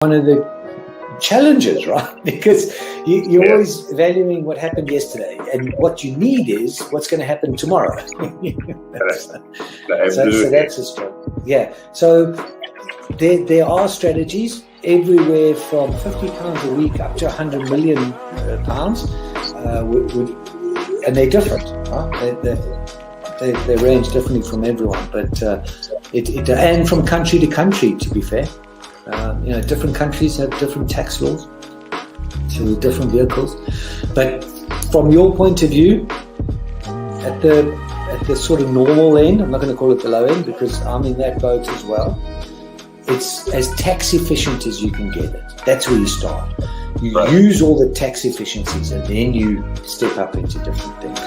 one of the challenges, right? Because you're always valuing what happened yesterday, and what you need is what's going to happen tomorrow. So that's a struggle. Yeah. So there are strategies everywhere from £50 a week up to £100 million, and they're different. They range differently from everyone, but and from country to country. To be fair. Different countries have different tax laws, so different vehicles. But from your point of view, at the sort of normal end, I'm not going to call it the low end because I'm in that boat as well. It's as tax efficient as you can get it. That's where you start. You use all the tax efficiencies, and then you step up into different things.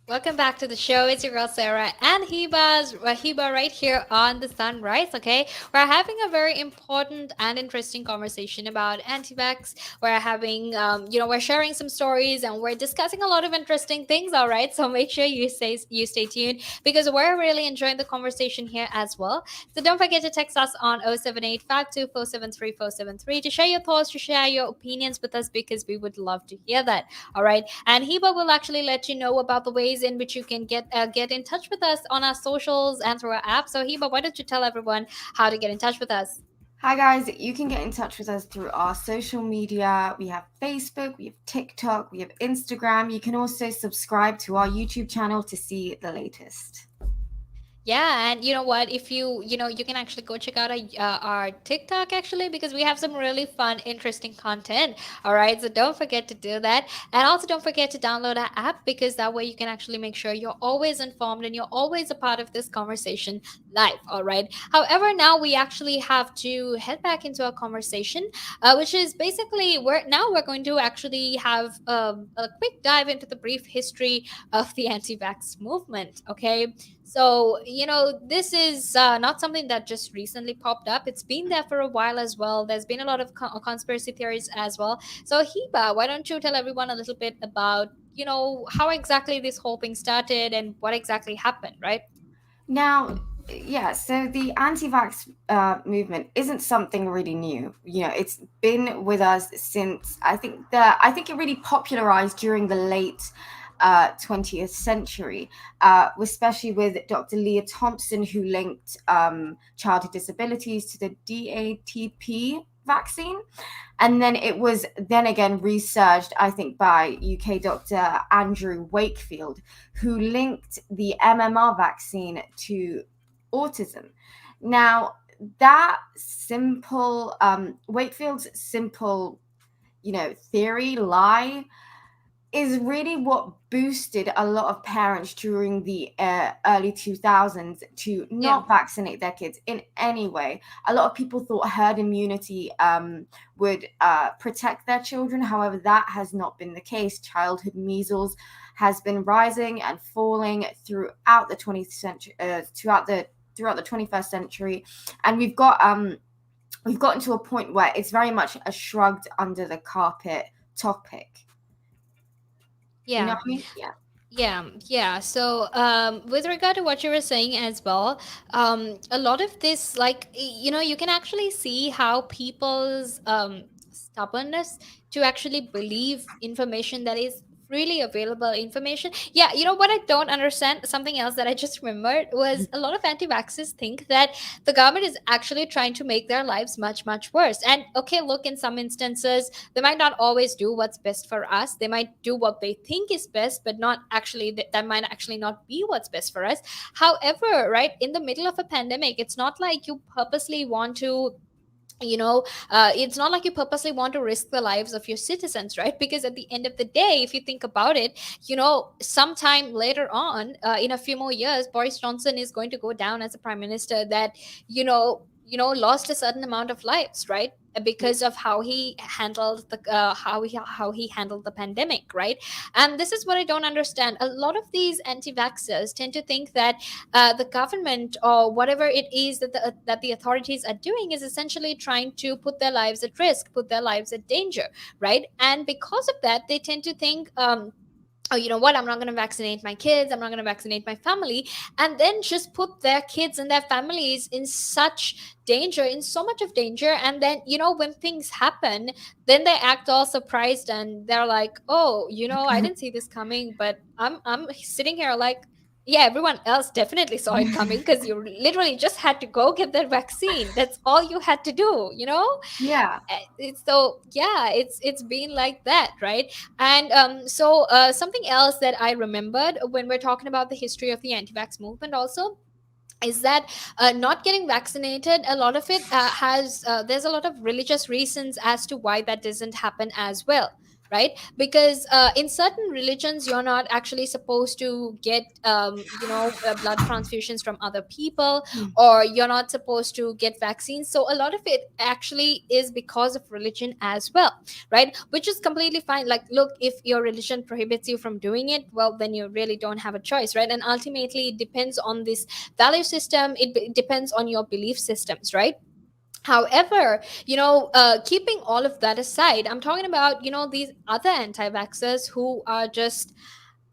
Welcome back to the show. It's your girl Sarah and Hiba right here on the Sunrise. Okay, we're having a very important and interesting conversation about anti-vax. We're having, we're sharing some stories and we're discussing a lot of interesting things. All right, so make sure you stay tuned because we're really enjoying the conversation here as well. So don't forget to text us on 078 to share your thoughts, to share your opinions with us because we would love to hear that. All right, and Hiba will actually let you know about the ways in which you can get in touch with us on our socials and through our app. So Hiba, why don't you tell everyone how to get in touch with us? Hi guys, you can get in touch with us through our social media. We have Facebook, we have TikTok, we have Instagram. You can also subscribe to our YouTube channel to see the latest. Yeah, and you know what? If you can actually go check out our TikTok actually because we have some really fun, interesting content. All right, so don't forget to do that, and also don't forget to download our app because that way you can actually make sure you're always informed and you're always a part of this conversation live. All right. However, now we actually have to head back into our conversation, which is basically we're going to actually have a quick dive into the brief history of the anti-vax movement. Okay, so, this is not something that just recently popped up. It's been there for a while as well. There's been a lot of conspiracy theories as well. So, Hiba, why don't you tell everyone a little bit about, how exactly this whole thing started and what exactly happened, right? Now, yeah, so the anti-vax movement isn't something really new. It's been with us since I think it really popularized during the late 20th century, especially with Dr. Leah Thompson, who linked childhood disabilities to the DATP vaccine. And then it was then again researched, I think, by UK Dr. Andrew Wakefield, who linked the MMR vaccine to autism. Now, that simple, Wakefield's simple, theory lie is really what boosted a lot of parents during the early 2000s to Yeah. not vaccinate their kids in any way. A lot of people thought herd immunity would protect their children. However, that has not been the case. Childhood measles has been rising and falling throughout the 20th century, throughout the 21st century, and we've gotten to a point where it's very much a shrugged under the carpet topic. Yeah. You know what I mean? Yeah. Yeah. So, with regard to what you were saying as well, a lot of this, like, you can actually see how people's stubbornness to actually believe information that is freely available information. Yeah, you know what I don't understand? Something else that I just remembered was a lot of anti-vaxxers think that the government is actually trying to make their lives much, much worse. And okay, look, in some instances, they might not always do what's best for us. They might do what they think is best, but not actually, that might actually not be what's best for us. However, right, in the middle of a pandemic, it's not like you purposely want to it's not like you purposely want to risk the lives of your citizens, right? Because at the end of the day, if you think about it, sometime later on, in a few more years, Boris Johnson is going to go down as a prime minister that lost a certain amount of lives, right? Because of how he handled the how he handled the pandemic, right? And this is what I don't understand. A lot of these anti-vaxxers tend to think that the government or whatever it is that the authorities are doing is essentially trying to put their lives at risk, put their lives at danger, right? And because of that, they tend to think, oh, you know what, I'm not going to vaccinate my kids, I'm not going to vaccinate my family, and then just put their kids and their families in such danger, in so much of danger. And then, when things happen, then they act all surprised and they're like, oh, I didn't see this coming, but I'm sitting here like, yeah, everyone else definitely saw it coming, because you literally just had to go get that vaccine. That's all you had to do. Yeah. It's been like that, right? And something else that I remembered when we're talking about the history of the anti-vax movement also is that not getting vaccinated, a lot of it has there's a lot of religious reasons as to why that doesn't happen as well, right? Because in certain religions, you're not actually supposed to get blood transfusions from other people, or you're not supposed to get vaccines. So a lot of it actually is because of religion as well, right? Which is completely fine. Like, look, if your religion prohibits you from doing it, well, then you really don't have a choice, right? And ultimately it depends on this value system, it depends on your belief systems, right? However, keeping all of that aside, I'm talking about, these other anti-vaxxers who are just,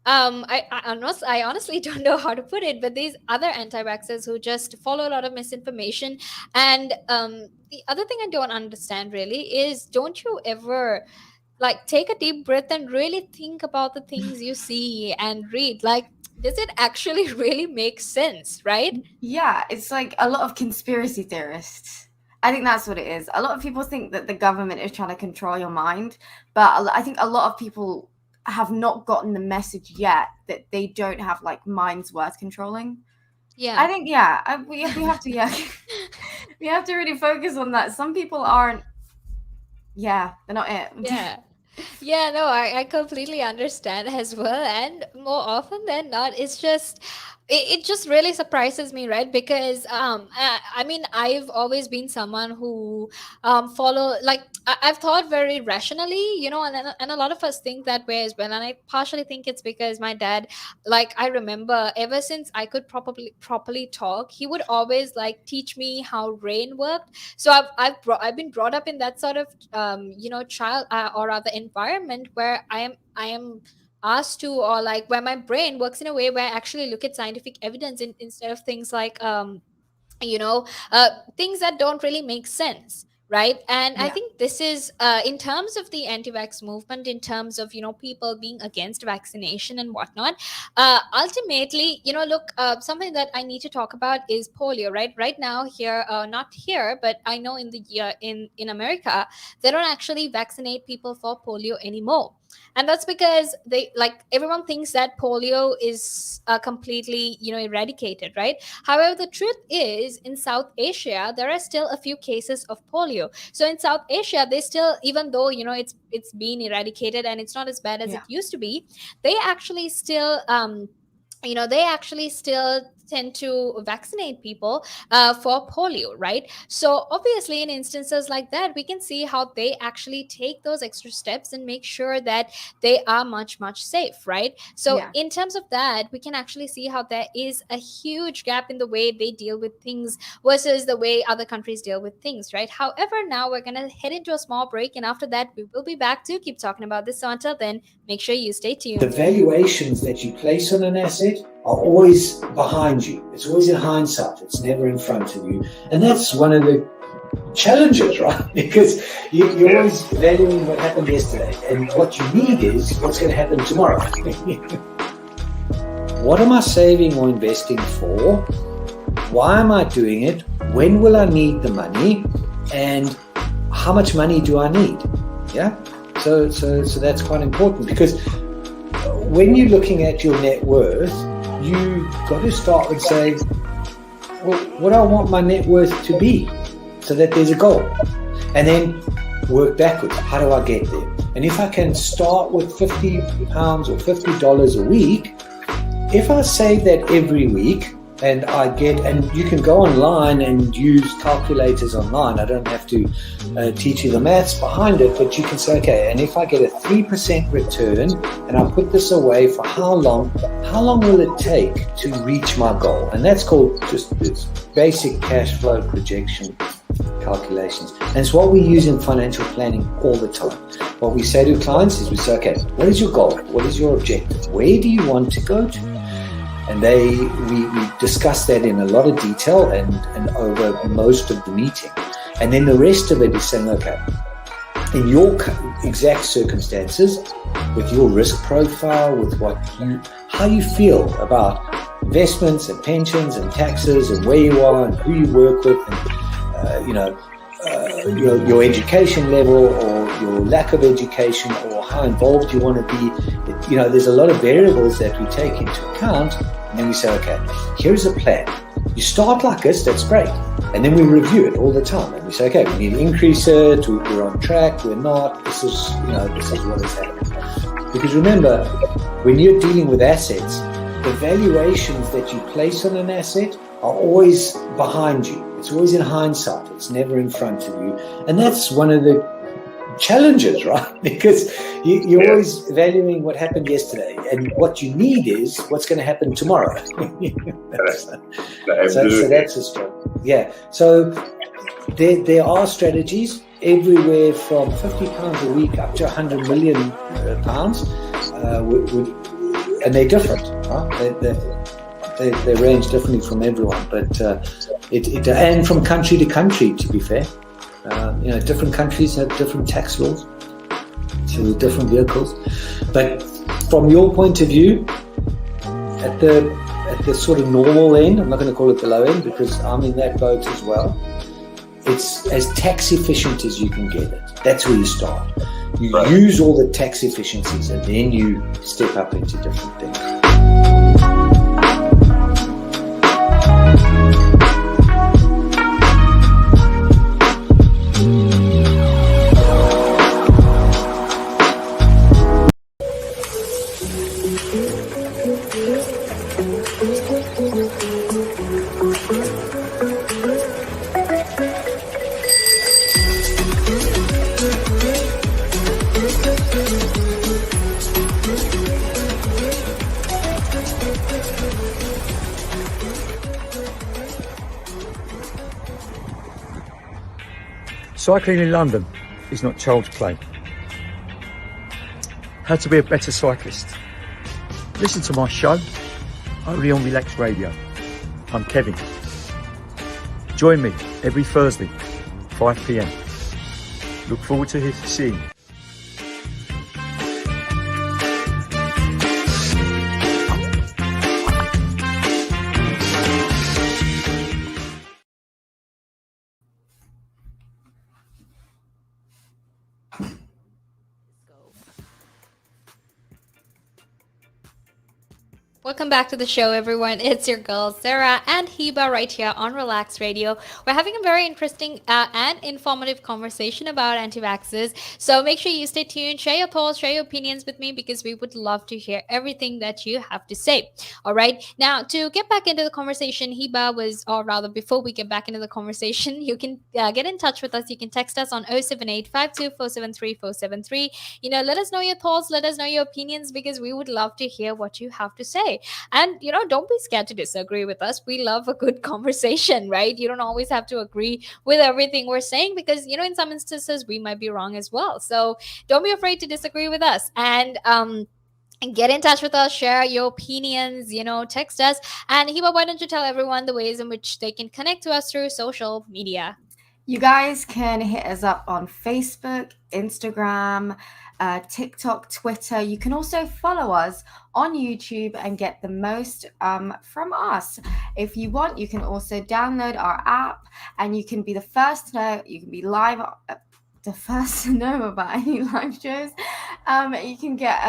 I honestly don't know how to put it, but these other anti-vaxxers who just follow a lot of misinformation. And the other thing I don't understand really is, don't you ever like take a deep breath and really think about the things you see and read? Like, does it actually really make sense, right? Yeah, it's like a lot of conspiracy theorists. I think that's what it is. A lot of people think that the government is trying to control your mind, but I think a lot of people have not gotten the message yet that they don't have like minds worth controlling. Yeah. I think we have to we have to really focus on that. Some people aren't. Yeah, they're not it. Yeah, no, I completely understand as well. And more often than not, it's just it just really surprises me, right? Because I mean, I've always been someone who follow, like, I've thought very rationally, and a lot of us think that way as well. And I partially think it's because my dad, like, I remember ever since I could properly talk, he would always like teach me how rain worked. So I've been brought up in that sort of child or rather environment where I am asked to, or like where my brain works in a way where I actually look at scientific evidence instead of things like things that don't really make sense, right? And I think this is in terms of the anti-vax movement, in terms of people being against vaccination and whatnot. Ultimately, look, something that I need to talk about is polio, right now here, not here, but I know in the in America, they don't actually vaccinate people for polio anymore. And that's because everyone thinks that polio is completely eradicated, right? However, the truth is, in South Asia there are still a few cases of polio. So in South Asia, they still, even though it's been eradicated and it's not as bad as it used to be, they actually still tend to vaccinate people for polio, right? So obviously in instances like that, we can see how they actually take those extra steps and make sure that they are much safe, right? So in terms of that, we can actually see how there is a huge gap in the way they deal with things versus the way other countries deal with things, right? However, now we're going to head into a small break, and after that we will be back to keep talking about this. So until then, make sure you stay tuned. The valuations that you place on an asset are always behind you. It's always in hindsight. It's never in front of you. And that's one of the challenges, right? Because you're always valuing what happened yesterday. And what you need is what's going to happen tomorrow. What am I saving or investing for? Why am I doing it? When will I need the money? And how much money do I need? Yeah. So that's quite important, because when you're looking at your net worth, you got to start with saying, well, what do I want my net worth to be, so that there's a goal. and then work backwards. How do I get there? And if I can start with £50 or $50 a week, if I save that every week, and you can go online and use calculators online. I don't have to teach you the maths behind it, but you can say, okay, and if I get a 3% return and I put this away for how long will it take to reach my goal? And that's called just this basic cash flow projection calculations. And it's what we use in financial planning all the time. What we say to clients is we say, okay, what is your goal? What is your objective? Where do you want to go to? And we discuss that in a lot of detail and over most of the meeting. And then the rest of it is saying, okay, in your exact circumstances, with your risk profile, with how you feel about investments and pensions and taxes and where you are and who you work with and your education level or your lack of education or how involved you want to be. There's a lot of variables that we take into account, and then we say, okay, here's a plan. You start like this, that's great. And then we review it all the time. And we say, okay, we need to increase it, we're on track, we're not, this is what is happening. Because remember, when you're dealing with assets, the valuations that you place on an asset are always behind you. It's always in hindsight. It's never in front of you. And that's one of the challenges, right? Because you're always valuing what happened yesterday. And what you need is what's going to happen tomorrow. So that's a struggle. Yeah. So there are strategies everywhere from £50 a week up to £100 million, and they're different. Right? They range differently from everyone, but and from country to country, to be fair. Different countries have different tax laws, so different vehicles. But from your point of view, at the sort of normal end, I'm not going to call it the low end because I'm in that boat as well. It's as tax efficient as you can get it. That's where you start. You use all the tax efficiencies, and then you step up into different things. Cycling in London is not child's play. How to be a better cyclist? Listen to my show, only on Relaks Radio. I'm Kevin. Join me every Thursday, 5 p.m. Look forward to seeing you. Welcome back to the show, everyone. It's your girls, Sarah and Hiba, right here on Relaks Radio. We're having a very interesting and informative conversation about anti-vaxxers. So make sure you stay tuned, share your thoughts, share your opinions with me, because we would love to hear everything that you have to say. All right. Now, to get back into the conversation, before we get back into the conversation, you can get in touch with us. You can text us on 078-52-473-473. Let us know your thoughts, let us know your opinions, because we would love to hear what you have to say. And don't be scared to disagree with us. We love a good conversation, right? You don't always have to agree with everything we're saying, because in some instances we might be wrong as well. So don't be afraid to disagree with us, and get in touch with us, share your opinions, text us. And Hiba, why don't you tell everyone the ways in which they can connect to us through social media? You guys can hit us up on Facebook, Instagram, TikTok, Twitter. You can also follow us on YouTube and get the most from us. If you want, you can also download our app, and you can be the first to know. You can be the first to know about any live shows. You can get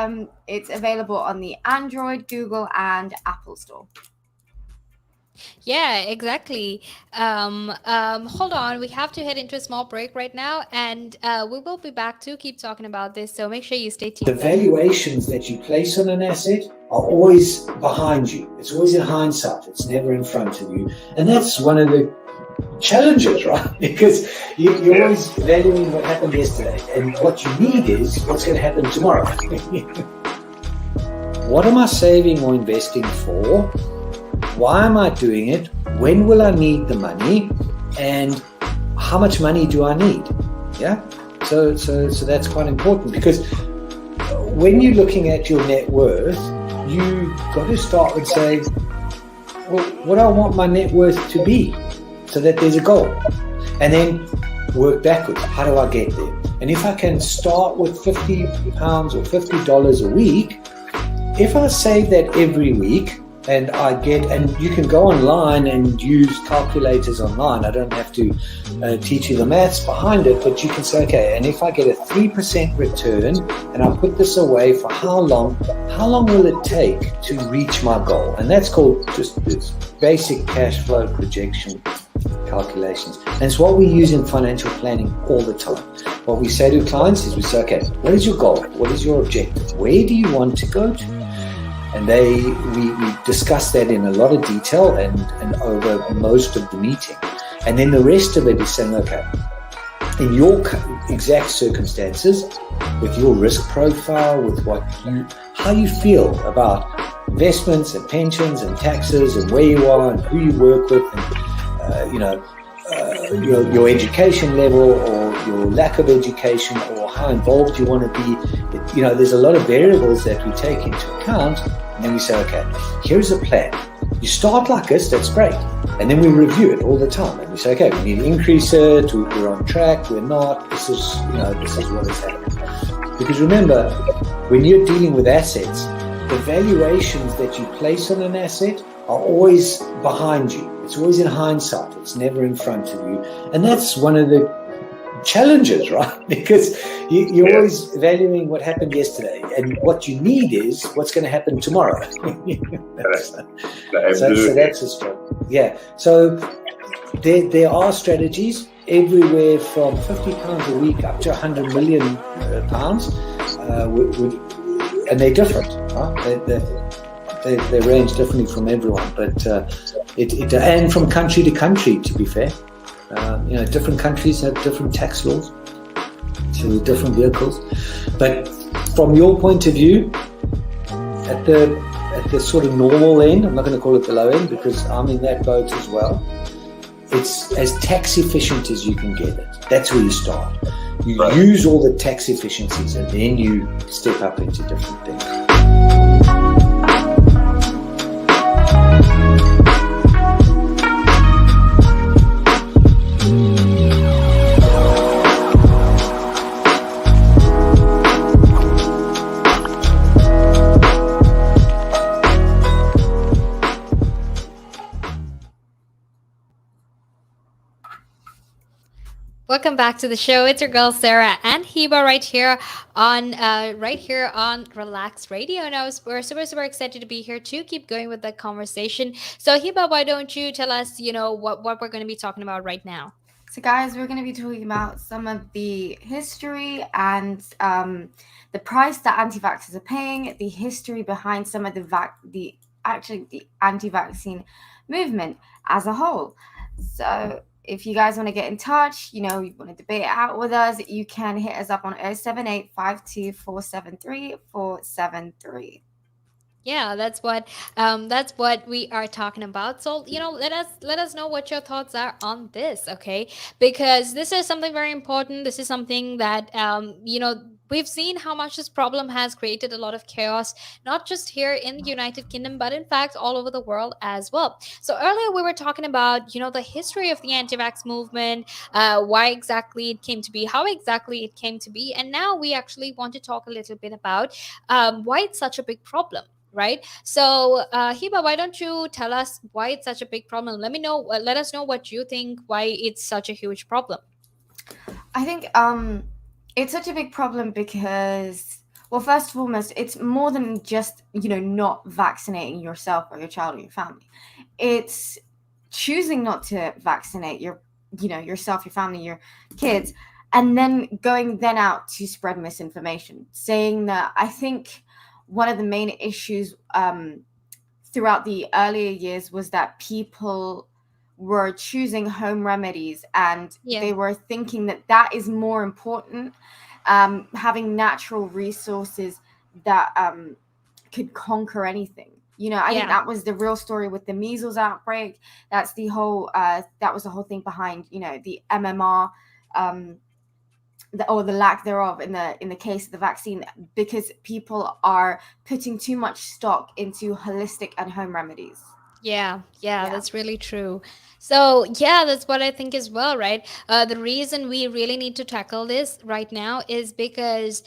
it's available on the Android, Google, and Apple Store. Yeah, exactly. Hold on, we have to head into a small break right now, and we will be back to keep talking about this. So make sure you stay The tuned. valuations that you place on an asset are always behind you. It's always in hindsight. It's never in front of you. And that's one of the challenges, right? Because you're always valuing what happened yesterday. And what you need is what's going to happen tomorrow. What am I saving or investing for? Why am I doing it? When will I need the money? And how much money do I need? Yeah. So that's quite important, because when you're looking at your net worth, you got to start with saying, well, what do I want my net worth to be, so that there's a goal, and then work backwards. How do I get there? And if I can start with £50 or $50 a week, if I save that every week, and you can go online and use calculators online. I don't have to teach you the maths behind it, but you can say, okay, and if I get a 3% return and I put this away for how long will it take to reach my goal? And that's called just this basic cash flow projection calculations. And it's what we use in financial planning all the time. What we say to clients is we say, okay, what is your goal? What is your objective? Where do you want to go to? And we discuss that in a lot of detail and over most of the meeting. And then the rest of it is saying, okay, in your exact circumstances, with your risk profile, with how you feel about investments and pensions and taxes and where you are and who you work with, and your education level or your lack of education or how involved you want to be. There's a lot of variables that we take into account, and then we say, okay, here's a plan. You start like this, that's great. And then we review it all the time. And we say, okay, we need to increase it, we're on track, we're not, this is what is happening. Because remember, when you're dealing with assets, the valuations that you place on an asset are always behind you. It's always in hindsight. It's never in front of you. And that's one of the challenges, right? Because you're always valuing what happened yesterday. And what you need is what's going to happen tomorrow. So that's a struggle. Yeah. So there are strategies everywhere from £50 a week up to £100 million, and they're different, right? They range differently from everyone, but and from country to country, to be fair. Different countries have different tax laws, so different vehicles. But from your point of view, at the sort of normal end, I'm not going to call it the low end because I'm in that boat as well. It's as tax efficient as you can get it. That's where you start. You use all the tax efficiencies, and then you step up into different things. Welcome back to the show. It's your girl Sarah and Hiba right here on Relaks Radio, and we're super excited to be here to keep going with the conversation. So Hiba, why don't you tell us, what we're going to be talking about right now? So guys, we're going to be talking about some of the history and the price that anti-vaxxers are paying, the history behind some of the anti-vaccine movement as a whole. So if you guys want to get in touch, you want to debate it out with us, you can hit us up on 078-52-473-473. Yeah, that's what we are talking about. So let us know what your thoughts are on this, okay? Because this is something very important. This is something that we've seen how much this problem has created a lot of chaos, not just here in the United Kingdom, but in fact all over the world as well. So earlier we were talking about the history of the anti-vax movement, why exactly it came to be, how exactly it came to be, and now we actually want to talk a little bit about why it's such a big problem. Right. So, Hiba, why don't you tell us why it's such a big problem? Let us know what you think, why it's such a huge problem. I think it's such a big problem because, well, first and foremost, it's more than just, not vaccinating yourself or your child or your family. it's choosing not to vaccinate yourself, your family, your kids, and then going then out to spread misinformation, saying that. I think one of the main issues throughout the earlier years was that people were choosing home remedies, and they were thinking that that is more important, having natural resources that could conquer anything. I think that was the real story with the measles outbreak. That's the whole that was the whole thing behind the MMR, or the lack thereof in the case of the vaccine, because people are putting too much stock into holistic and home remedies. Yeah, that's really true. So, yeah, that's what I think as well, right? The reason we really need to tackle this right now is because,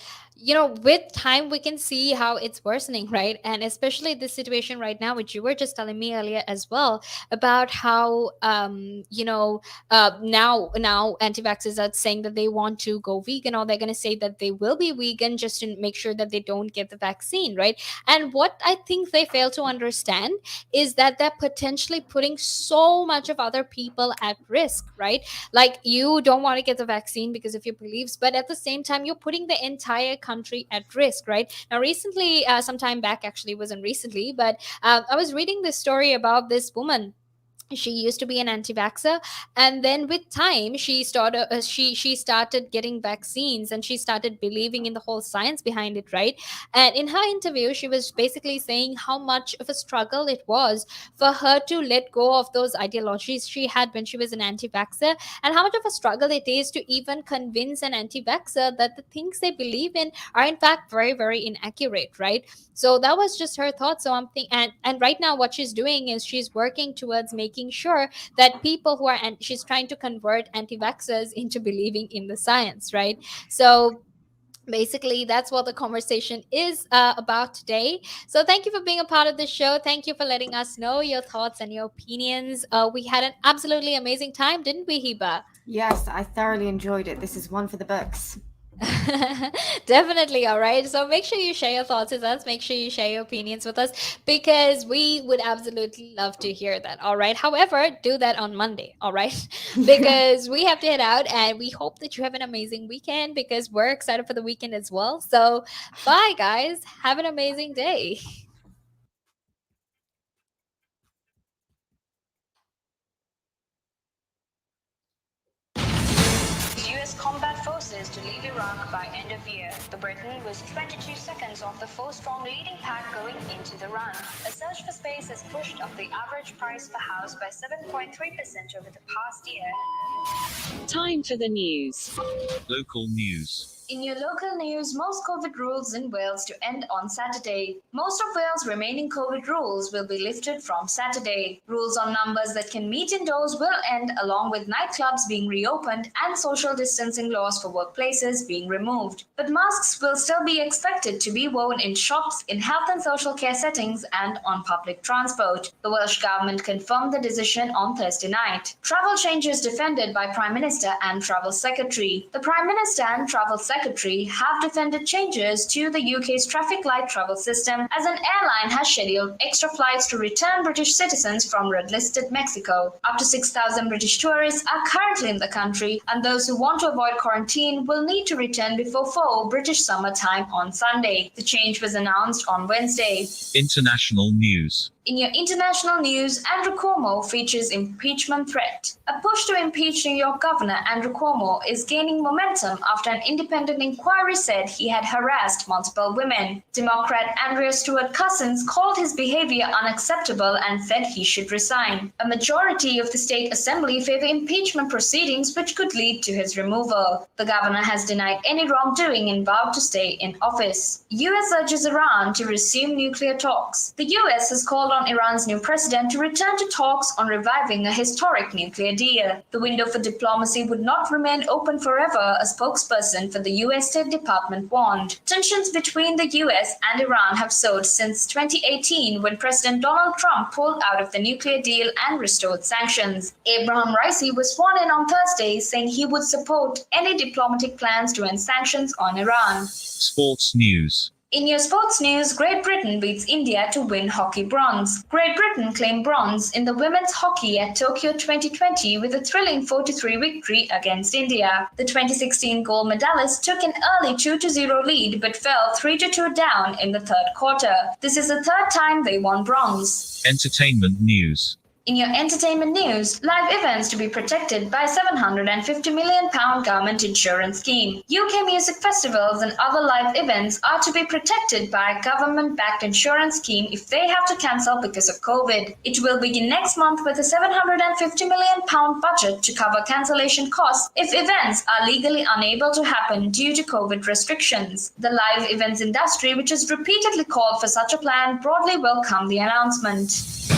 with time we can see how it's worsening, right? And especially this situation right now, which you were just telling me earlier as well, about how, now anti-vaxxers are saying that they want to go vegan, or they're going to say that they will be vegan just to make sure that they don't get the vaccine, right? And what I think they fail to understand is that they're potentially putting so much of other people at risk, right? Like, you don't want to get the vaccine because of your beliefs, but at the same time, you're putting the entire country at risk, right? Now, recently, some time back, actually, it wasn't recently, but I was reading this story about this woman. She used to be an anti-vaxxer, and then with time she started getting vaccines, and she started believing in the whole science behind it, right? And in her interview, she was basically saying how much of a struggle it was for her to let go of those ideologies she had when she was an anti-vaxxer, and how much of a struggle it is to even convince an anti-vaxxer that the things they believe in are in fact very, very inaccurate, right? So that was just her thought. So I'm thinking, and right now what she's doing is she's working towards making sure that people who are, and she's trying to convert anti-vaxxers into believing in the science, right? So basically that's what the conversation is about today. So thank you for being a part of the show. Thank you for letting us know your thoughts and your opinions. We had an absolutely amazing time, didn't we, Hiba? Yes, I thoroughly enjoyed it. This is one for the books. Definitely. All right, so make sure you share your thoughts with us, make sure you share your opinions with us, because we would absolutely love to hear that. All right, however, do that on Monday. All right, because we have to head out, and we hope that you have an amazing weekend, because we're excited for the weekend as well. So bye guys, have an amazing day. U.S. combat forces to leave Iraq by end of year. The Britain was 22 seconds off the four-strong leading pack going into the run. A search for space has pushed up the average price per house by 7.3% over the past year. Time for the news. Local news. In your local news, most COVID rules in Wales to end on Saturday. Most of Wales' remaining COVID rules will be lifted from Saturday. Rules on numbers that can meet indoors will end, along with nightclubs being reopened and social distancing laws for workplaces being removed. But masks will still be expected to be worn in shops, in health and social care settings, and on public transport. The Welsh Government confirmed the decision on Thursday night. Travel changes defended by Prime Minister and Travel Secretary. The Prime Minister and Travel Secretary have defended changes to the UK's traffic light travel system, as an airline has scheduled extra flights to return British citizens from red-listed Mexico. Up to 6,000 British tourists are currently in the country, and those who want to avoid quarantine will need to return before 4 British summer time on Sunday. The change was announced on Wednesday. International news. In your international news, Andrew Cuomo features impeachment threat. A push to impeach New York Governor Andrew Cuomo is gaining momentum after an independent inquiry said he had harassed multiple women. Democrat Andrea Stewart Cousins called his behavior unacceptable and said he should resign. A majority of the state assembly favor impeachment proceedings, which could lead to his removal. The governor has denied any wrongdoing and vowed to stay in office. US urges Iran to resume nuclear talks. The US has called on Iran's new president to return to talks on reviving a historic nuclear deal. The window for diplomacy would not remain open forever, a spokesperson for the US State Department warned. Tensions between the US and Iran have soared since 2018, when President Donald Trump pulled out of the nuclear deal and restored sanctions. Abraham Raisi was sworn in on Thursday, saying he would support any diplomatic plans to end sanctions on Iran. Sports news. In your sports news, Great Britain beats India to win hockey bronze. Great Britain claimed bronze in the women's hockey at Tokyo 2020 with a thrilling 4-3 victory against India. The 2016 gold medalists took an early 2-0 lead but fell 3-2 down in the third quarter. This is the third time they won bronze. Entertainment news. In your entertainment news, live events to be protected by £750 million government insurance scheme. UK music festivals and other live events are to be protected by a government-backed insurance scheme if they have to cancel because of COVID. It will begin next month with a £750 million budget to cover cancellation costs if events are legally unable to happen due to COVID restrictions. The live events industry, which has repeatedly called for such a plan, broadly welcomed the announcement.